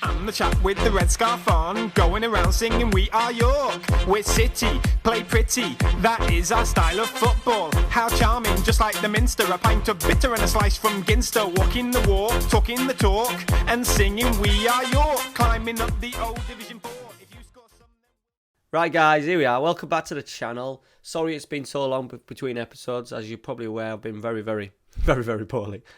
I'm the chap with the red scarf on, going around singing we are York. We're City, play pretty, that is our style of football. How charming, just like the Minster, a pint of bitter and a slice from Ginster. Walking the walk, talking the talk, and singing we are York. Climbing up the old Division 4. If you score some... Right guys, here we are. Welcome back to the channel. Sorry it's been so long between episodes. As you're probably aware, I've been very poorly.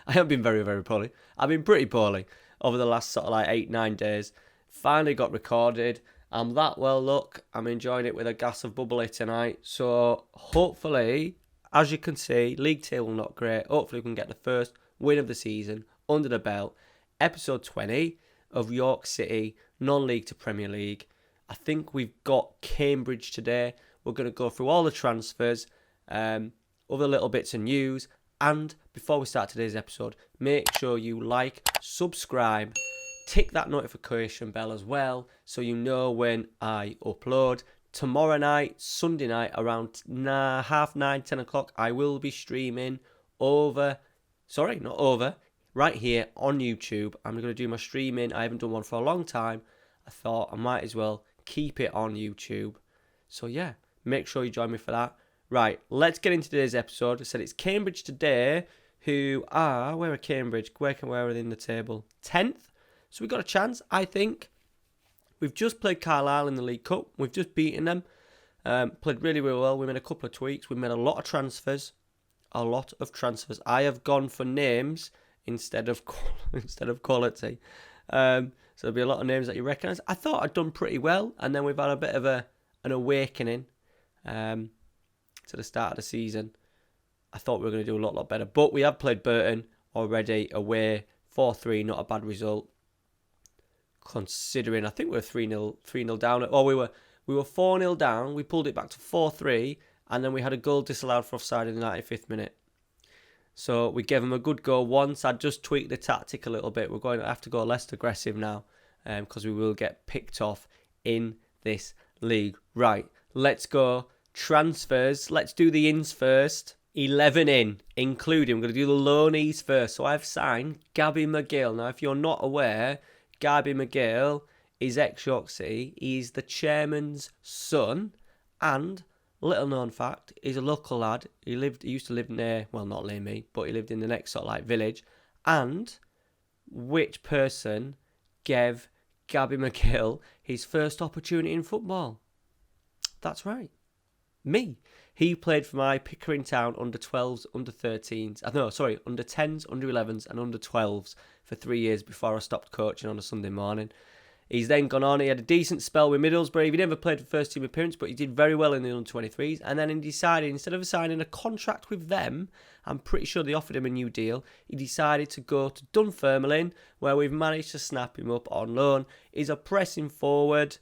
I haven't been very poorly. I've been pretty poorly over the last sort of like 8-9 days. Finally got recorded. I'm that well, look. I'm enjoying it with a glass of bubbly tonight. So hopefully, as you can see, league table not great. Hopefully we can get the first win of the season under the belt. Episode 20 of York City, non-league to Premier League. I think we've got Cambridge today. We're going to go through all the transfers, other little bits of news. And before we start today's episode, make sure you like, subscribe, tick that notification bell as well so you know when I upload. Tomorrow night, Sunday night, around 9:30, 10 o'clock, I will be streaming right here on YouTube. I'm going to do my streaming. I haven't done one for a long time. I thought I might as well keep it on YouTube. So yeah, make sure you join me for that. Right, let's get into today's episode. I said it's Cambridge today, who are... Where are Cambridge? Where are they in the table? 10th. So we've got a chance, I think. We've just played Carlisle in the League Cup. We've just beaten them. Played really well. We made a couple of tweaks. We made a lot of transfers. I have gone for names instead of quality. So there'll be a lot of names that you recognise. I thought I'd done pretty well. And then we've had a bit of an awakening. To the start of the season. I thought we were going to do a lot better. But we have played Burton already away. 4-3, not a bad result. Considering, I think we were 3-0 down. We were 4-0 down. We pulled it back to 4-3. And then we had a goal disallowed for offside in the 95th minute. So we gave them a good go once. I just tweaked the tactic a little bit. We're going to have to go less aggressive now. Because we will get picked off in this league. Right, let's go. Transfers. Let's do the ins first. 11 in, including, we're going to do the loanees first. So I've signed Gabby McGill. Now, if you're not aware, Gabby McGill is ex-York City. He's the chairman's son. And, little known fact, he's a local lad. He used to live near, well, not near me, but he lived in the next sort of like village. And which person gave Gabby McGill his first opportunity in football? That's right. Me. He played for my Pickering Town under 12s, under 13s. Under 10s, under 11s and under 12s for 3 years before I stopped coaching on a Sunday morning. He's then gone on. He had a decent spell with Middlesbrough. He never played for first team appearance, but he did very well in the under 23s. And then he decided, instead of signing a contract with them, I'm pretty sure they offered him a new deal, he decided to go to Dunfermline, where we've managed to snap him up on loan. He's a pressing forward,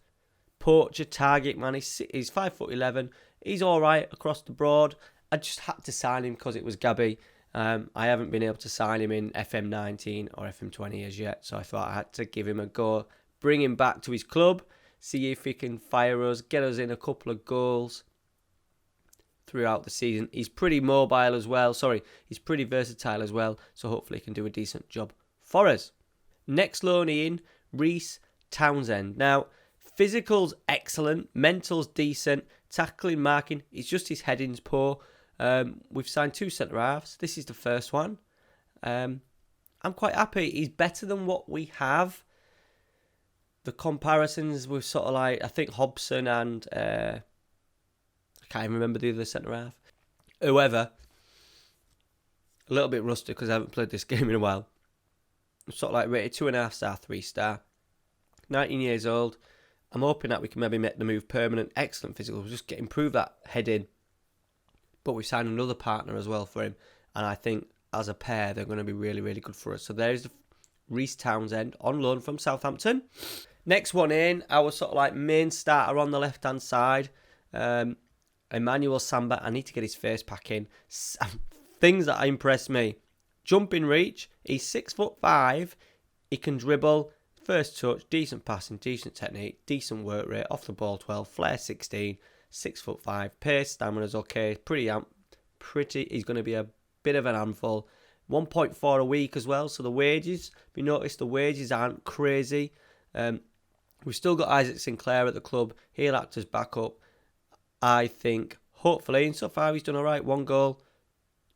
poacher, target man. He's 5'11". He's all right across the board. I just had to sign him because it was Gabby. I haven't been able to sign him in FM19 or FM20 as yet, so I thought I had to give him a go. Bring him back to his club, see if he can fire us, get us in a couple of goals throughout the season. He's pretty mobile as well. He's pretty versatile as well, so hopefully he can do a decent job for us. Next loanee in, Reece Townsend. Now, physical's excellent, mental's decent, tackling, marking, it's just his heading's poor. We've signed 2 centre-halves. This is the first one. I'm quite happy. He's better than what we have. The comparisons with sort of like, I think Hobson and, I can't even remember the other centre-half. Whoever. A little bit rusty because I haven't played this game in a while. Sort of like rated 2.5 star, 3 star. 19 years old. I'm hoping that we can maybe make the move permanent. Excellent physical. We'll just improve that head in. But we've signed another partner as well for him. And I think as a pair, they're going to be really, really good for us. So there's Reece Townsend on loan from Southampton. Next one in, our sort of like main starter on the left-hand side. Emmanuel Samba. I need to get his face pack in. Things that impressed me. Jumping reach. He's 6'5". He can dribble. First touch, decent passing, decent technique, decent work rate, off the ball 12, flair 16, 6'5", pace, stamina's okay, pretty. He's going to be a bit of an handful. 1.4 a week as well, so the wages, if you notice, the wages aren't crazy. We've still got Isaac Sinclair at the club. He'll act as backup. I think, hopefully, and so far he's done all right. One goal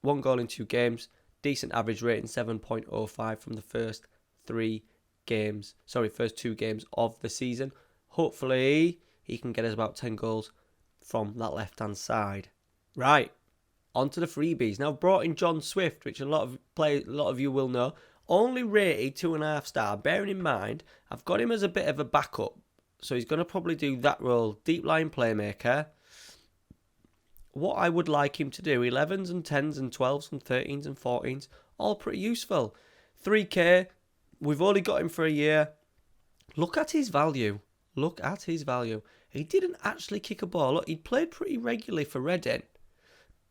in 2 games. Decent average rating, 7.05 from the first 2 games of the season. Hopefully, he can get us about 10 goals from that left-hand side. Right, on to the freebies. Now, I've brought in John Swift, which a lot of you will know. Only rated 2.5 star. Bearing in mind, I've got him as a bit of a backup. So he's going to probably do that role. Deep line playmaker. What I would like him to do, 11s and 10s and 12s and 13s and 14s, all pretty useful. 3k, we've only got him for a year. Look at his value. He didn't actually kick a ball. Look, he played pretty regularly for Reading.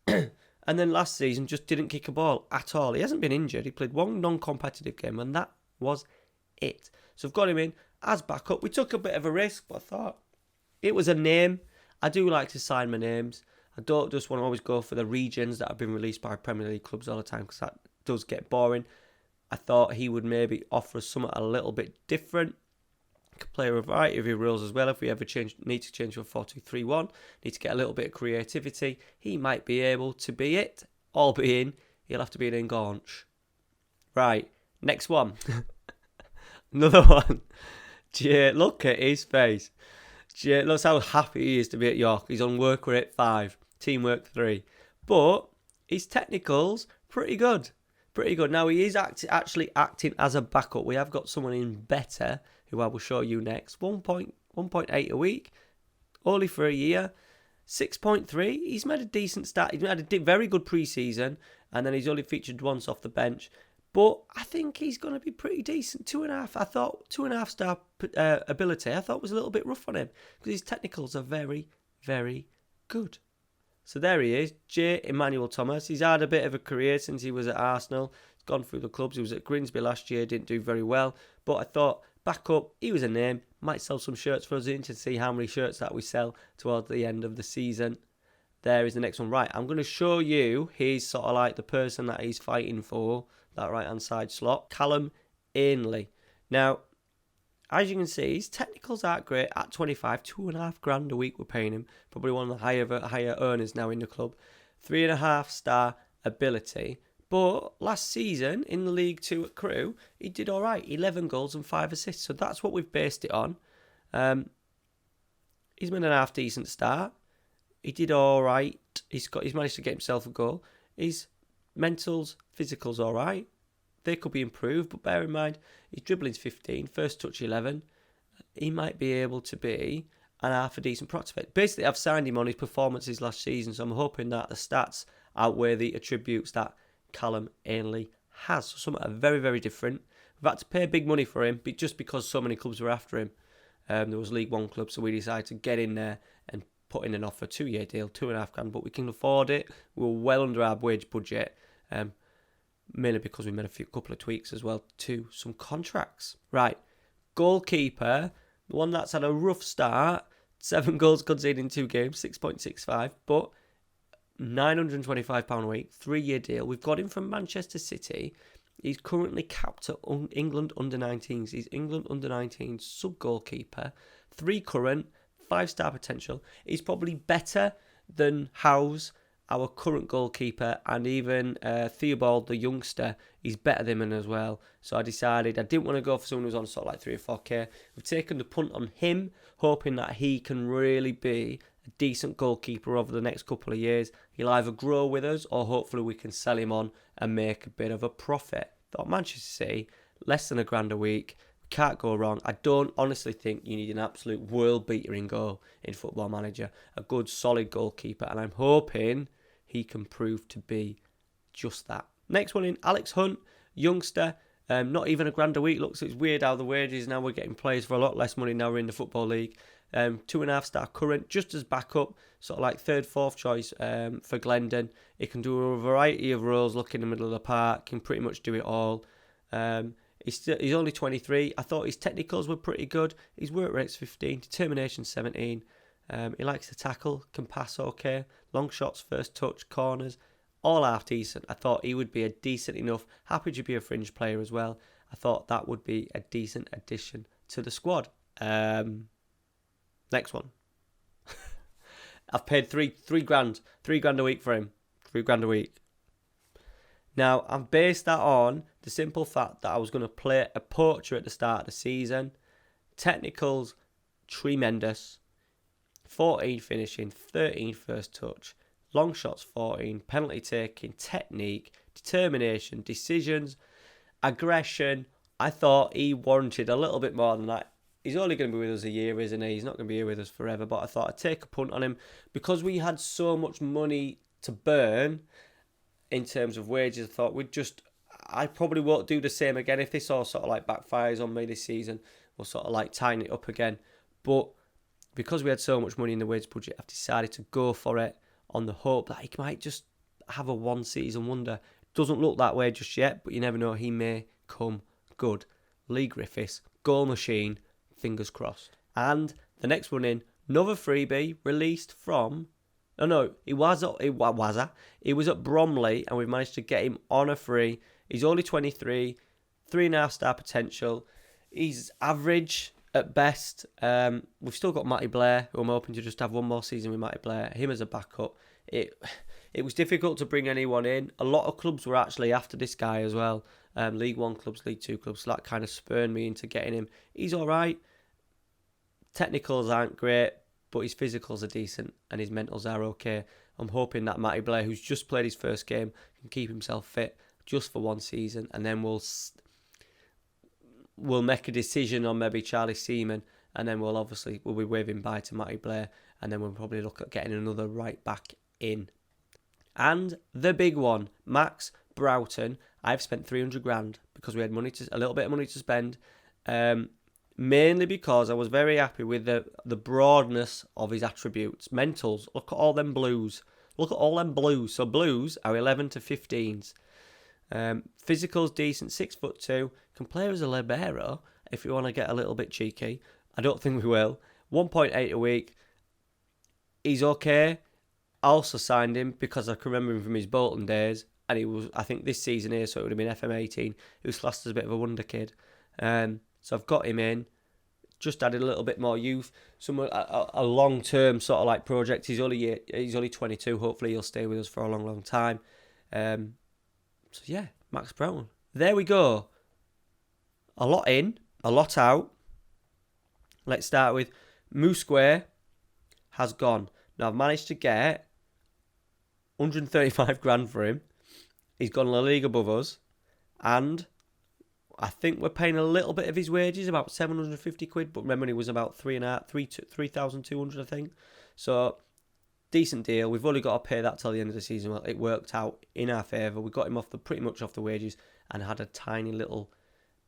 And then last season just didn't kick a ball at all. He hasn't been injured. He played 1 non-competitive game and that was it. So I've got him in as backup. We took a bit of a risk, but I thought it was a name. I do like to sign my names. I don't just want to always go for the regions that have been released by Premier League clubs all the time because that does get boring. I thought he would maybe offer us something a little bit different. Could play a variety of rules as well. If we ever need to change to a 4-2-3-1, need to get a little bit of creativity, he might be able to be it. All being, he'll have to be an Ingaunch. Right, next one. Another one. Jay, look at his face. Jay, look how happy he is to be at York. He's on work rate 5, teamwork 3. But his technicals, pretty good. Now, he is actually acting as a backup. We have got someone in better, who I will show you next. 1.8 a week, only for a year. 6.3, he's made a decent start. He's had a very good pre-season, and then he's only featured once off the bench. But I think he's going to be pretty decent. 2.5, I thought, 2.5 star ability, I thought was a little bit rough on him, because his technicals are very, very good. So there he is, J. Emmanuel Thomas. He's had a bit of a career since he was at Arsenal. He's gone through the clubs. He was at Grimsby last year, didn't do very well. But I thought, back up, he was a name. Might sell some shirts for us in to see how many shirts that we sell towards the end of the season. There is the next one. Right, I'm going to show you, he's sort of like the person that he's fighting for, that right-hand side slot. Callum Ainley. Now, as you can see, his technicals aren't great at 25, 2.5 grand a week we're paying him. Probably one of the higher earners now in the club. 3.5 star ability. But last season in the League 2 at Crewe, he did all right. 11 goals and 5 assists. So that's what we've based it on. He's made an half-decent start. He did all right. He's managed to get himself a goal. His mentals, physicals all right. They could be improved, but bear in mind, his dribbling's 15, first touch 11. He might be able to be an half a decent prospect. Basically, I've signed him on his performances last season, so I'm hoping that the stats outweigh the attributes that Callum Ainley has. So some are very, very different. We've had to pay big money for him, but just because so many clubs were after him. There was League 1 clubs, so we decided to get in there and put in an offer, 2-year deal, 2.5 grand, but we can afford it. We were well under our wage budget. Mainly because we made a couple of tweaks as well to some contracts. Right, goalkeeper, the one that's had a rough start, 7 goals conceded in 2 games, 6.65, but £925 a week, 3-year deal. We've got him from Manchester City. He's currently capped at England under-19s. He's England under-19s sub-goalkeeper, 3 current, 5-star potential. He's probably better than Howes, our current goalkeeper, and even Theobald, the youngster, he's better than him as well. So I decided I didn't want to go for someone who's on sort of like 3 or 4k. We've taken the punt on him, hoping that he can really be a decent goalkeeper over the next couple of years. He'll either grow with us, or hopefully we can sell him on and make a bit of a profit. Thought Manchester City, less than £1,000 a week. Can't go wrong. I don't honestly think you need an absolute world beater in goal in Football Manager. A good, solid goalkeeper, and I'm hoping he can prove to be just that. Next one in, Alex Hunt, youngster, not even £1,000 a week. Looks, it's weird how the wages now, we're getting players for a lot less money now we're in the Football League. 2.5 star current, just as backup, sort of like 3rd, 4th choice for Glendon. He can do a variety of roles, look in the middle of the park, can pretty much do it all. He's only 23. I thought his technicals were pretty good. His work rate's 15, determination 17. He likes to tackle, can pass okay. Long shots, first touch, corners, all half decent. I thought he would be a decent enough, happy to be a fringe player as well. I thought that would be a decent addition to the squad. Next one. I've paid three grand a week for him. £3,000 a week. Now, I've based that on the simple fact that I was going to play a poacher at the start of the season. Technicals, tremendous. 14 finishing, 13 first touch. Long shots, 14. Penalty taking, technique, determination, decisions, aggression. I thought he warranted a little bit more than that. He's only going to be with us a year, isn't he? He's not going to be here with us forever. But I thought I'd take a punt on him because we had so much money to burn in terms of wages. I thought I probably won't do the same again. If this all sort of like backfires on me this season, we'll sort of like tighten it up again. But because we had so much money in the wage budget, I've decided to go for it on the hope that he might just have a one-season wonder. Doesn't look that way just yet, but you never know. He may come good. Lee Griffiths, goal machine, fingers crossed. And the next one in, another freebie released from... He was at Bromley, and we've managed to get him on a free. He's only 23, 3.5 star potential. He's average at best. We've still got Matty Blair, who I'm hoping to just have one more season with Matty Blair. Him as a backup. It was difficult to bring anyone in. A lot of clubs were actually after this guy as well. League 1 clubs, League 2 clubs. So that kind of spurred me into getting him. He's all right. Technicals aren't great, but his physicals are decent and his mentals are okay. I'm hoping that Matty Blair, who's just played his first game, can keep himself fit just for one season, and then we'll make a decision on maybe Charlie Seaman, and then we'll be waving bye to Matty Blair, and then we'll probably look at getting another right back in. And the big one, Max Broughton. I've spent 300 grand because we had a little bit of money to spend. Mainly because I was very happy with the broadness of his attributes. Mentals, look at all them blues. So blues are 11 to 15s. Physical's decent, 6'2". Can play as a libero if you want to get a little bit cheeky. I don't think we will. 1.8 a week. He's okay. I also signed him because I can remember him from his Bolton days. And he was, I think this season here, so it would have been FM18. He was classed as a bit of a wonder kid. So I've got him in, just added a little bit more youth, a long-term sort of like project. He's only 22. Hopefully he'll stay with us for a long, long time. So yeah, Max Broughton. There we go. A lot in, a lot out. Let's start with Moose Square has gone. Now I've managed to get 135 grand for him. He's gone a league above us, and I think we're paying a little bit of his wages, about 750 quid, but remember he was about 3,200, I think. So, decent deal. We've only got to pay that till the end of the season. Well, it worked out in our favour. We got him pretty much off the wages and had a tiny little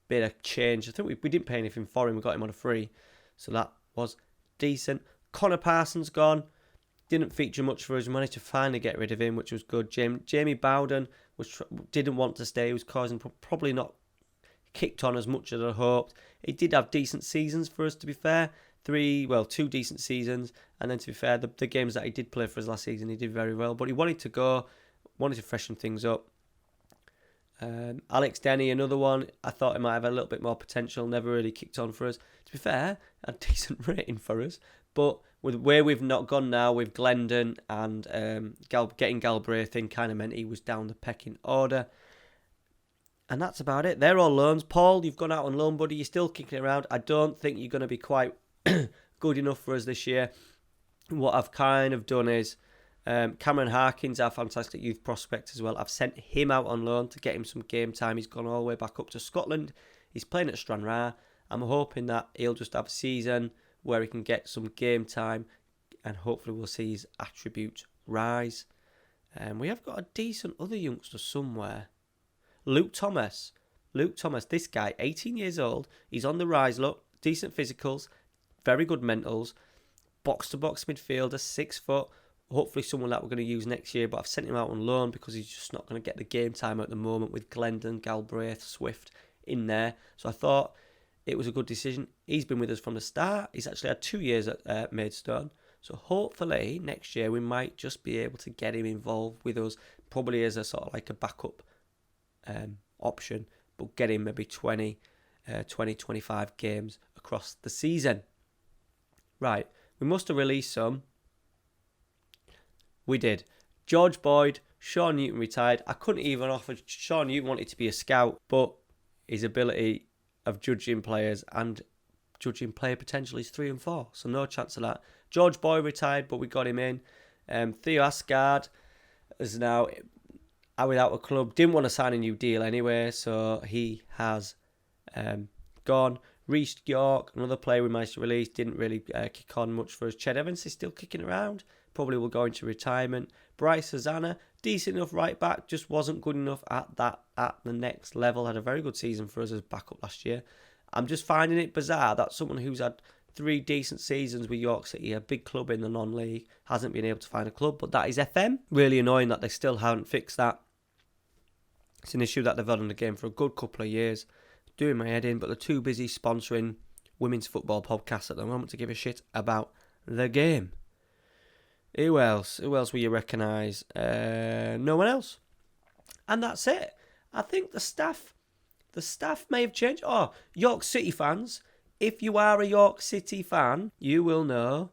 bit of change. I think we didn't pay anything for him. We got him on a free. So that was decent. Connor Parsons gone. Didn't feature much for us. We managed to finally get rid of him, which was good. Jamie Bowden didn't want to stay. He was causing probably not kicked on as much as I hoped. He did have decent seasons for us, to be fair. 2 decent seasons. And then, to be fair, the games that he did play for us last season, he did very well. But he wanted to go, wanted to freshen things up. Alex Denny, another one. I thought he might have a little bit more potential. Never really kicked on for us. To be fair, a decent rating for us. But with where we've not gone now with Glendon and getting Galbraith in kind of meant he was down the pecking order. And that's about it. They're all loans. Paul, you've gone out on loan, buddy. You're still kicking it around. I don't think you're going to be quite good enough for us this year. What I've kind of done is Cameron Harkins, our fantastic youth prospect as well. I've sent him out on loan to get him some game time. He's gone all the way back up to Scotland. He's playing at Stranraer. I'm hoping that he'll just have a season where he can get some game time and hopefully we'll see his attributes rise. We have got a decent other youngster somewhere. Luke Thomas, this guy, 18 years old. He's on the rise, look. Decent physicals, very good mentals. Box-to-box midfielder, 6 foot. Hopefully someone that we're going to use next year, but I've sent him out on loan because he's just not going to get the game time at the moment with Glendon, Galbraith, Swift in there. So I thought it was a good decision. He's been with us from the start. He's actually had 2 years at Maidstone. So hopefully next year we might just be able to get him involved with us, probably as a sort of like a backup option, but get him maybe 20, 25 games across the season. Right, we must have released some. We did. George Boyd, Sean Newton retired. I couldn't even offer. Sean Newton wanted to be a scout, but his ability of judging players and judging player potential is 3 and 4, so no chance of that. George Boyd retired, but we got him in. Theo Asgard is now without a club. Didn't want to sign a new deal anyway, so he has gone. Reece York, another player we managed to release, didn't really kick on much for us. Ched Evans is still kicking around, probably will go into retirement. Bryce Hosanna, decent enough right back, just wasn't good enough at the next level. Had a very good season for us as backup last year. I'm just finding it bizarre that someone who's had 3 decent seasons with York City, a big club in the non-league, hasn't been able to find a club. But that is FM. Really annoying that they still haven't fixed that. It's an issue that they've had on the game for a good couple of years. Doing my head in, but they're too busy sponsoring women's football podcasts at the moment to give a shit about the game. Who else? Who else will you recognise? No one else. And that's it. I think the staff may have changed. Oh, York City fans, if you are a York City fan, you will know.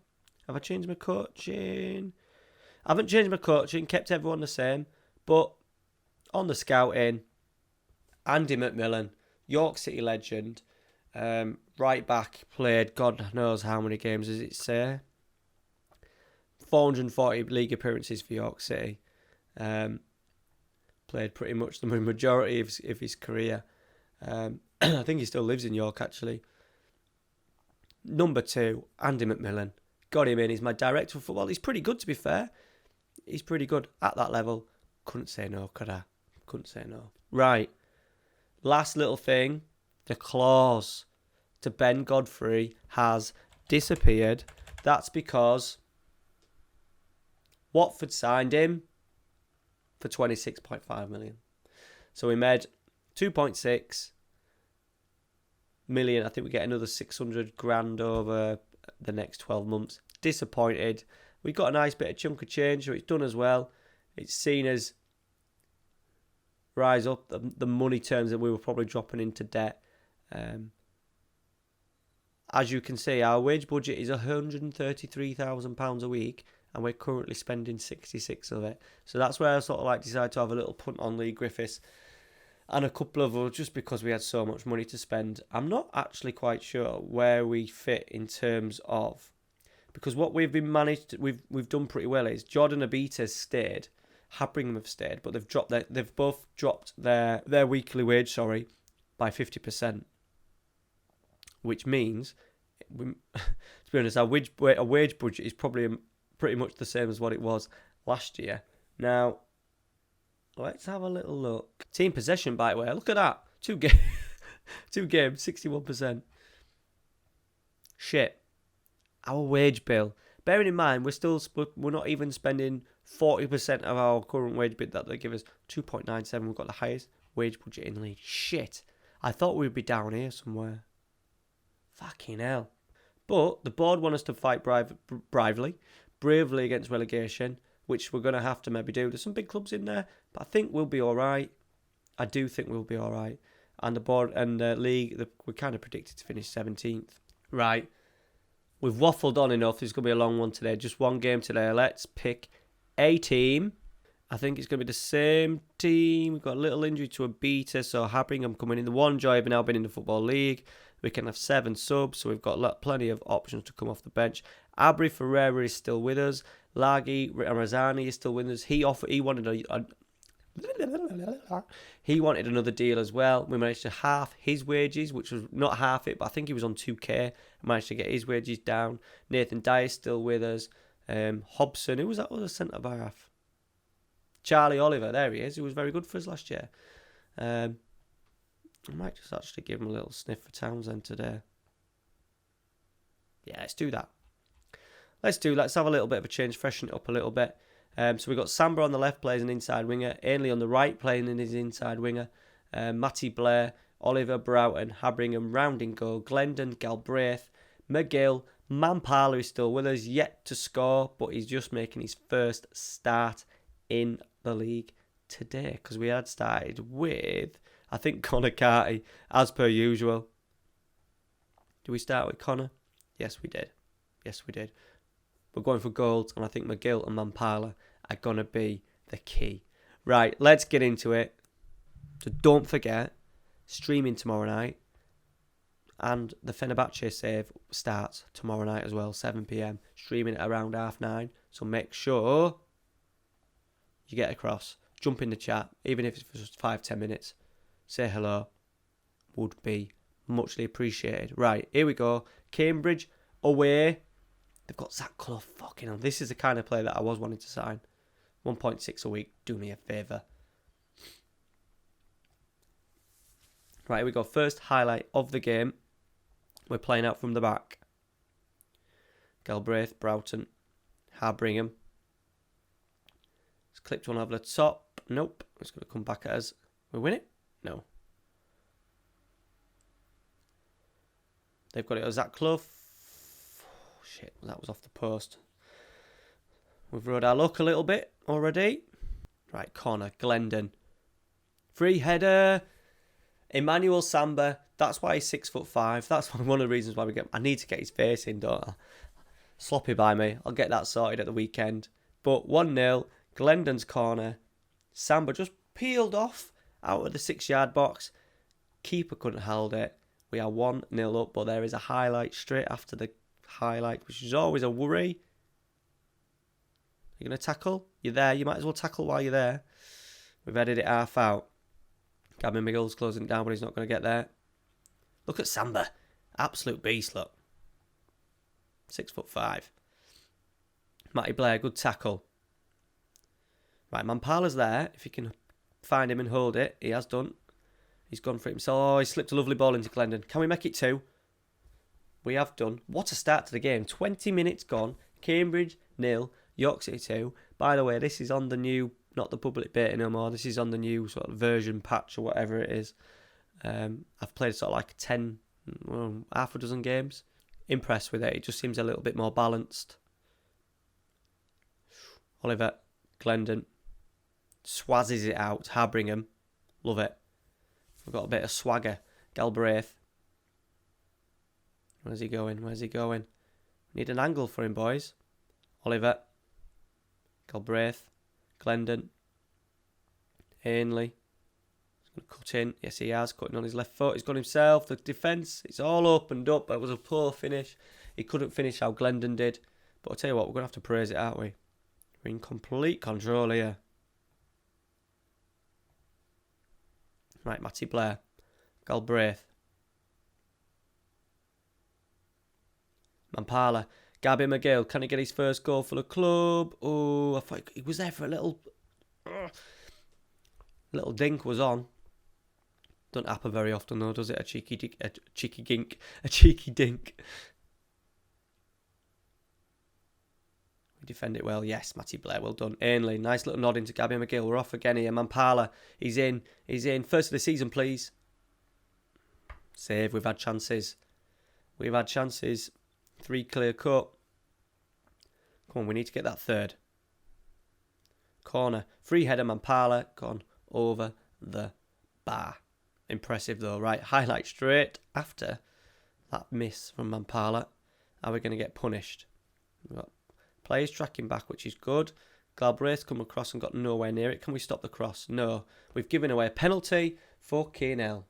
Have I changed my coaching? I haven't changed my coaching, kept everyone the same. But on the scouting, Andy McMillan, York City legend, right back, played God knows how many games does it say? 440 league appearances for York City. Played pretty much the majority of his career. I think he still lives in York, actually. Number 2, Andy McMillan. Got him in. He's my director of football. He's pretty good, to be fair. He's pretty good at that level. Couldn't say no, could I? Couldn't say no. Right. Last little thing. The clause to Ben Godfrey has disappeared. That's because Watford signed him for 26.5 million. So we made 2.6 million. I think we get another 600 grand over the next 12 months. Disappointed. We got a nice bit of chunk of change, so it's done as well. It's seen as rise up the money terms that we were probably dropping into debt. As you can see, our wage budget is £133,000 a week, and we're currently spending 66 of it. So that's where I sort of like decided to have a little punt on Lee Griffiths and a couple of others, just because we had so much money to spend. I'm not actually quite sure where we fit in terms of, because what we've done pretty well is Jordan Abita's stayed, Habringham have stayed, but they've both dropped their weekly wage, by 50%, which means, to be honest, our wage budget is probably pretty much the same as what it was last year. Now, let's have a little look. Team possession, by the way, look at that. 2 games, 61%. Shit. Our wage bill. Bearing in mind, we're not even spending 40% of our current wage bill that they give us. 2.97. We've got the highest wage budget in the league. Shit. I thought we'd be down here somewhere. Fucking hell. But the board want us to fight bravely against relegation, which we're going to have to maybe do. There's some big clubs in there, but I think we'll be all right. I do think we'll be all right. And the board and the league, we're kind of predicted to finish 17th. Right. We've waffled on enough. There's going to be a long one today. Just one game today. Let's pick a team. I think it's going to be the same team. We've got a little injury to a beater, so Habringham coming in. The one joy of now been in the Football League. We can have 7 subs, so we've got plenty of options to come off the bench. Abri Ferreira is still with us. Lagi Ramazani is still with us. He wanted another deal as well. We managed to half his wages, which was not half it, but I think he was on 2k. Managed to get his wages down. Nathan Dyer is still with us. Hobson, who was that other centre half? Charlie Oliver, there he is. He was very good for us last year. I might just actually give him a little sniff for Townsend today. Yeah, let's do that. Let's have a little bit of a change, freshen it up a little bit. So we've got Samba on the left, plays an inside winger. Ainley on the right, playing in his inside winger. Matty Blair, Oliver Broughton, Habringham, rounding goal. Glendon, Galbraith, McGill. Mampala is still with us, yet to score, but he's just making his first start in the league today, because we had started with, I think, Connor Carty, as per usual. Did we start with Connor? Yes, we did. We're going for goals, and I think McGill and Mampala are going to be the key. Right, let's get into it. So don't forget, streaming tomorrow night, and the Fenerbahce save starts tomorrow night as well, 7 p.m. Streaming at around 9:30. So make sure you get across, jump in the chat, even if it's for just 5-10 minutes. Say hello. Would be muchly appreciated. Right, here we go. Cambridge away. They've got Zach Clough. Fucking hell. This is the kind of player that I was wanting to sign. 1.6 a week. Do me a favour. Right, here we go. First highlight of the game. We're playing out from the back. Galbraith, Broughton, Harbringham. It's clipped one over the top. Nope. It's going to come back at us. We win it? No. They've got it as Zach Clough. Oh, shit, that was off the post. We've rode our luck a little bit already. Right, corner, Glendon. Free header. Emmanuel Samba. That's why he's 6'5". That's one of the reasons why we get. I need to get his face in, don't I? Sloppy by me. I'll get that sorted at the weekend. But 1-0. Glendon's corner. Samba just peeled off out of the 6-yard box. Keeper couldn't hold it. We are 1-0 up, but there is a highlight straight after the highlight, which is always a worry. You're going to tackle? You're there. You might as well tackle while you're there. We've headed it half out. Gavin McGill's closing it down, but he's not going to get there. Look at Samba. Absolute beast, look. 6'5". Matty Blair, good tackle. Right, Mampala's there. If he can find him and hold it, he has done. He's gone for it himself. Oh, he slipped a lovely ball into Glendon. Can we make it 2? We have done. What a start to the game. 20 minutes gone. Cambridge 0. York City 2. By the way, this is on the new, not the public beta no more. This is on the new sort of version patch or whatever it is. I've played sort of like 10, half a dozen games. Impressed with it. It just seems a little bit more balanced. Oliver, Glendon. Swazzes it out. Harbringham. Love it. We've got a bit of swagger. Galbraith. Where's he going? Need an angle for him, boys. Oliver. Galbraith. Glendon. Ainley. He's going to cut in. Yes, he has. Cutting on his left foot. He's got himself. The defence. It's all opened up. It was a poor finish. He couldn't finish how Glendon did. But I'll tell you what, we're going to have to praise it, aren't we? We're in complete control here. Right, Matty Blair. Galbraith. Mampala. Gabby McGill. Can he get his first goal for the club? Oh, I thought he was there for a little... little dink was on. Doesn't happen very often though, does it? A cheeky dink. We defend it well. Yes, Matty Blair, well done. Ainley, nice little nod into Gabby McGill. We're off again here. Mampala, he's in. First of the season, please. Save. We've had chances. 3 clear cut. Come on, we need to get that third. Corner. Free header, Mampala. Gone over the bar. Impressive though. Right, highlight straight after that miss from Mampala. Are we going to get punished? We've got players tracking back, which is good. Galbraith come across and got nowhere near it. Can we stop the cross? No. We've given away a penalty. Fucking hell.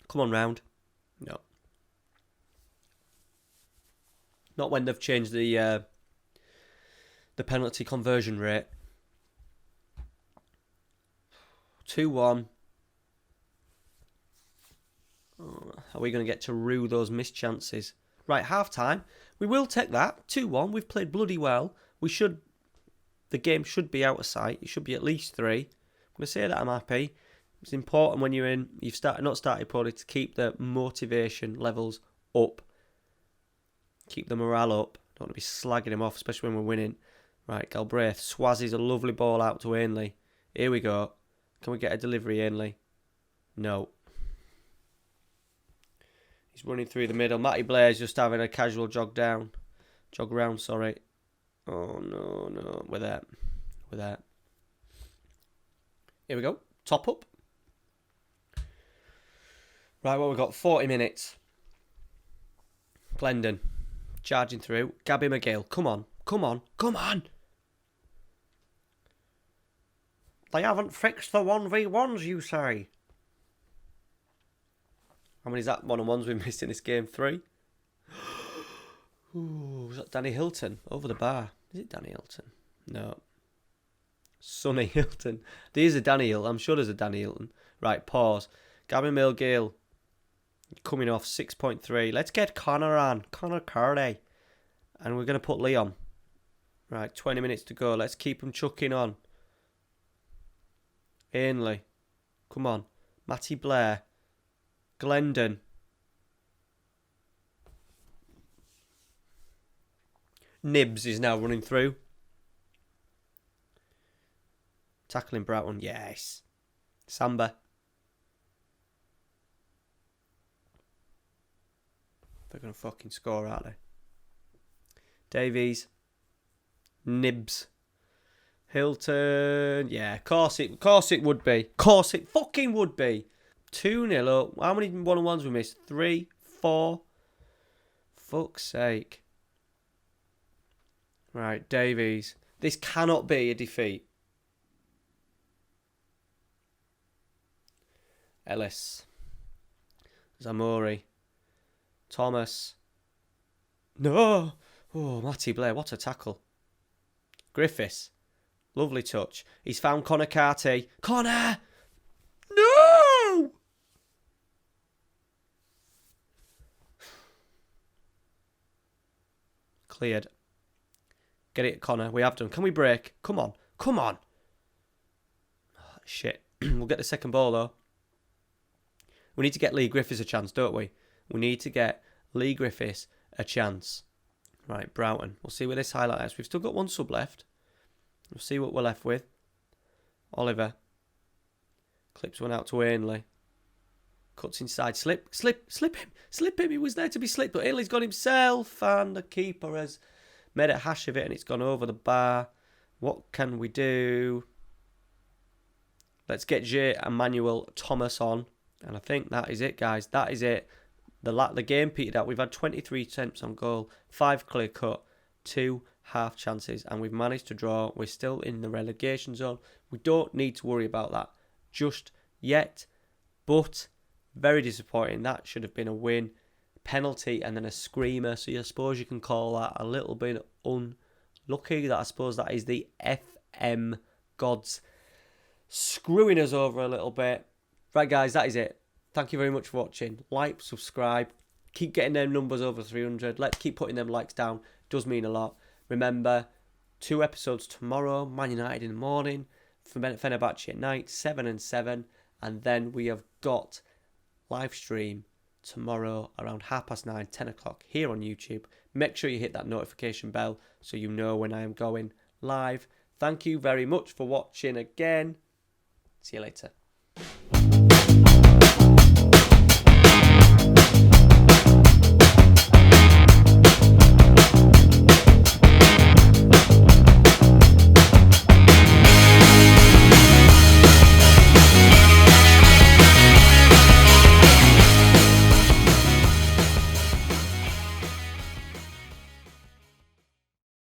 Come on, round. No. Not when they've changed the penalty conversion rate. 2-1. Are we going to get to rue those missed chances? Right, half time. We will take that. 2-1. We've played bloody well. The game should be out of sight. It should be at least 3. I'm going to say that I'm happy. It's important when you've not started poorly to keep the motivation levels up. Keep the morale up. Don't want to be slagging him off, especially when we're winning. Right, Galbraith swazzes a lovely ball out to Ainley. Here we go. Can we get a delivery, Ainley? No. He's running through the middle. Matty Blair's just having a casual jog round, sorry. Oh, no. We're there. Here we go. Top up. Right, well, we've got 40 minutes. Glendon, charging through. Gabby McGill, come on. They haven't fixed the 1v1s, you say? How many is that one-on-ones we missed in this game? 3? Ooh, was that Danny Hilton? Over the bar. Is it Danny Hilton? No. Sonny Hilton. There's a Danny Hilton. I'm sure there's a Danny Hilton. Right, pause. Gabby McGill coming off 6.3. Let's get Connor on. Connor Carley. And we're going to put Leon. Right, 20 minutes to go. Let's keep him chucking on. Ainley. Come on. Matty Blair. Glendon. Nibs is now running through. Tackling Broughton. Yes. Samba. They're going to fucking score, aren't they? Davies. Nibs. Hilton. Yeah, course it would be. Course it fucking would be. 2-0 up. How many one-on-ones we missed? 3, 4. Fuck's sake. Right, Davies. This cannot be a defeat. Ellis. Zamori. Thomas. No. Oh, Matty Blair. What a tackle. Griffiths. Lovely touch. He's found Connor Carty. Connor! No! Cleared. Get it, Connor. We have done. Can we break? Come on. Oh, shit. We'll get the second ball, though. We need to get Lee Griffiths a chance, don't we? We need to get Lee Griffiths a chance. Right, Broughton. We'll see where this highlight is. We've still got one sub left. We'll see what we're left with. Oliver. Clips one out to Ainley. Cuts inside. Slip him. He was there to be slipped, but Ainley's got himself, and the keeper has made a hash of it, and it's gone over the bar. What can we do? Let's get Jay Emmanuel Thomas on. And I think that is it, guys. That is it. The game petered out. We've had 23 attempts on goal, 5 clear cut, 2 half chances, and we've managed to draw. We're still in the relegation zone. We don't need to worry about that just yet, but very disappointing. That should have been a win. Penalty and then a screamer, so I suppose you can call that a little bit unlucky. That I suppose that is the FM gods screwing us over a little bit. Right, guys, that is it. Thank you very much for watching. Like, subscribe. Keep getting them numbers over 300. Let's keep putting them likes down. It does mean a lot. Remember, 2 episodes tomorrow. Man United in the morning. Fenerbahce at night. 7 and 7. And then we have got live stream tomorrow around 9:30, 10 o'clock here on YouTube. Make sure you hit that notification bell so you know when I am going live. Thank you very much for watching again. See you later.